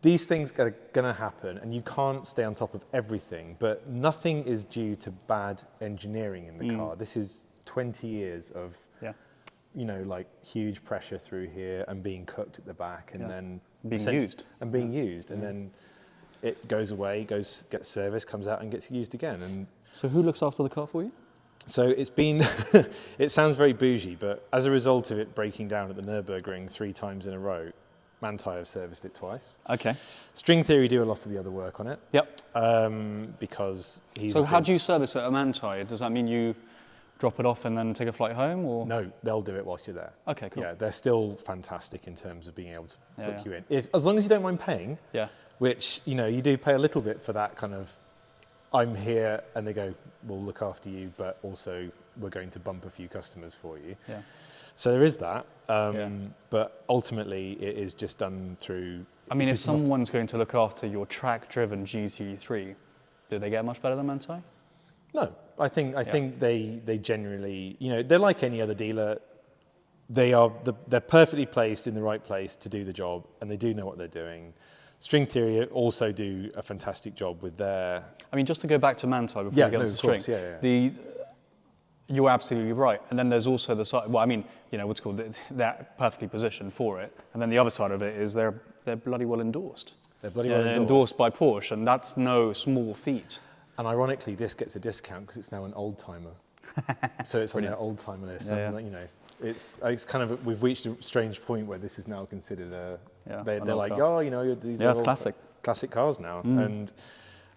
these things are going to happen, and you can't stay on top of everything, but nothing is due to bad engineering in the car. This is 20 years of, like huge pressure through here and being cooked at the back, and then being used. And then it goes away, gets serviced, comes out and gets used again. And so who looks after the car for you? so it's been, it sounds very bougie, but as a result of it breaking down at the Nürburgring 3 times in a row, Manthey have serviced it twice. Okay. String Theory do a lot of the other work on it. Yep. Because he's. So how do you service it at Manthey? Does that mean you drop it off and then take a flight home, or? No, they'll do it whilst you're there. Okay, cool. Yeah, they're still fantastic in terms of being able to book you in. As long as you don't mind paying. Yeah. Which, you do pay a little bit for that kind of, I'm here, and they go, we'll look after you, but also we're going to bump a few customers for you. Yeah. So there is that, but ultimately it is just done through. I mean, if someone's going to look after your track-driven GT3, do they get much better than Manthey? No, I think they generally, they're like any other dealer. They're perfectly placed in the right place to do the job, and they do know what they're doing. String Theory also do a fantastic job with their. I mean, just to go back to Manthey before we get into String. You're absolutely right. And then there's also the side, well, I mean, what's called, they're perfectly positioned for it. And then the other side of it is they're bloody well endorsed. They're bloody well endorsed. Endorsed by Porsche, and that's no small feat. And ironically, this gets a discount because it's now an old timer. So it's on their old timer list. And, It's kind of, we've reached a strange point where this is now considered they're like, car. oh, you know, these Yeah, are it's all classic cars now.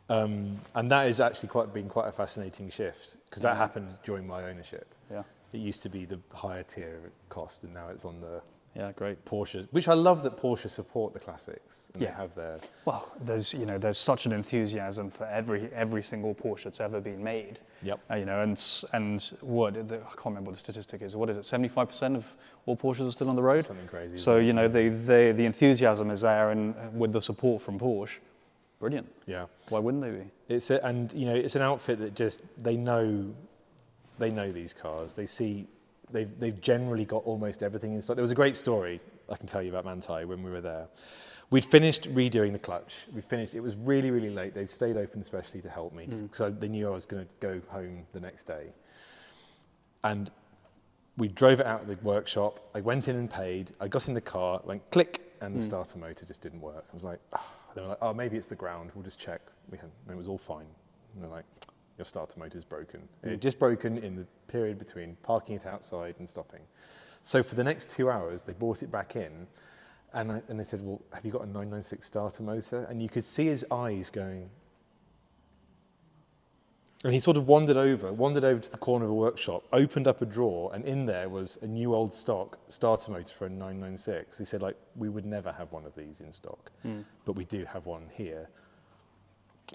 And that has actually been quite a fascinating shift, because that happened during my ownership. Yeah. It used to be the higher tier cost, and now it's on the great. Porsche, which I love that Porsche support the classics, and they have their... Well, there's such an enthusiasm for every single Porsche that's ever been made. Yep. And I can't remember what the statistic is. What is it? 75% of all Porsches are still on the road. Something crazy. So the enthusiasm is there, and with the support from Porsche, brilliant. Yeah. Why wouldn't they be? It's an outfit that just they know these cars. They see. They've generally got almost everything in stock. There was a great story I can tell you about Manthai when we were there. We'd finished redoing the clutch. It was really, really late. They stayed open especially to help me, because they knew I was going to go home the next day. And we drove it out of the workshop. I went in and paid. I got in the car, went click, and the starter motor just didn't work. I was like, they were like, oh, maybe it's the ground. We'll just check. And it was all fine. And they're like, your starter motor's broken. It had just broken in the period between parking it outside and stopping. So for the next 2 hours, they brought it back in, and they said, well, have you got a 996 starter motor? And you could see his eyes going. And he sort of wandered over to the corner of a workshop, opened up a drawer, and in there was a new old stock starter motor for a 996. He said, like, we would never have one of these in stock, but we do have one here.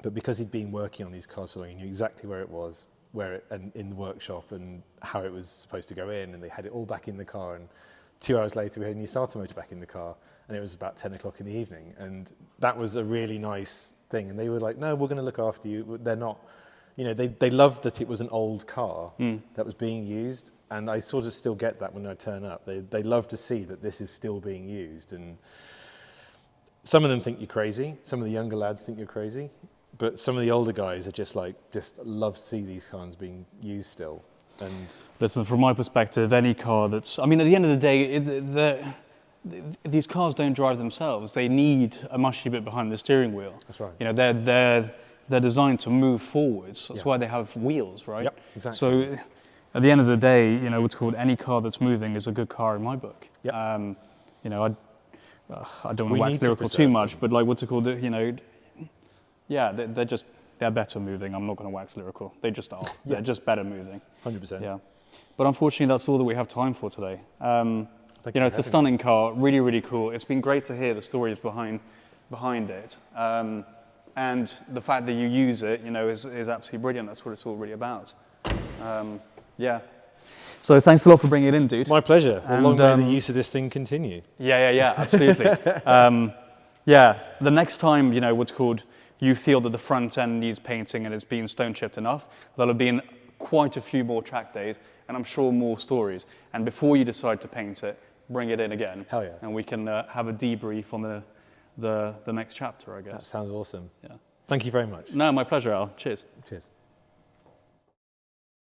But because he'd been working on these cars for long, he knew exactly where it was, and in the workshop, and how it was supposed to go in, and they had it all back in the car. And 2 hours later, we had a new starter motor back in the car, and it was about 10 o'clock in the evening. And that was a really nice thing. And they were like, no, we're going to look after you. They're not, they loved that it was an old car that was being used. And I sort of still get that when I turn up. They love to see that this is still being used. And some of them think you're crazy. Some of the younger lads think you're crazy. But some of the older guys are just love to see these cars being used still. And listen, from my perspective, any car at the end of the day, these cars don't drive themselves. They need a mushy bit behind the steering wheel. That's right. They're designed to move forwards. That's why they have wheels, right? Yep, exactly. So at the end of the day, what's called any car that's moving is a good car in my book. Yep. I don't want to wax lyrical too much, but like what's it called? Yeah, they're better moving. I'm not going to wax lyrical. They just are. They're just better moving. 100%. Yeah. But unfortunately, that's all that we have time for today. It's a stunning car, really, really cool. It's been great to hear the stories behind it. And the fact that you use it, is absolutely brilliant. That's what it's all really about. Yeah. So thanks a lot for bringing it in, dude. My pleasure. Long may the use of this thing continue. Yeah, absolutely. The next time, you feel that the front end needs painting and it's been stone chipped enough, there'll have been quite a few more track days, and I'm sure more stories. And before you decide to paint it, bring it in again. Hell yeah. And we can have a debrief on the next chapter, I guess. That sounds awesome. Yeah. Thank you very much. No, my pleasure, Al. Cheers. Cheers.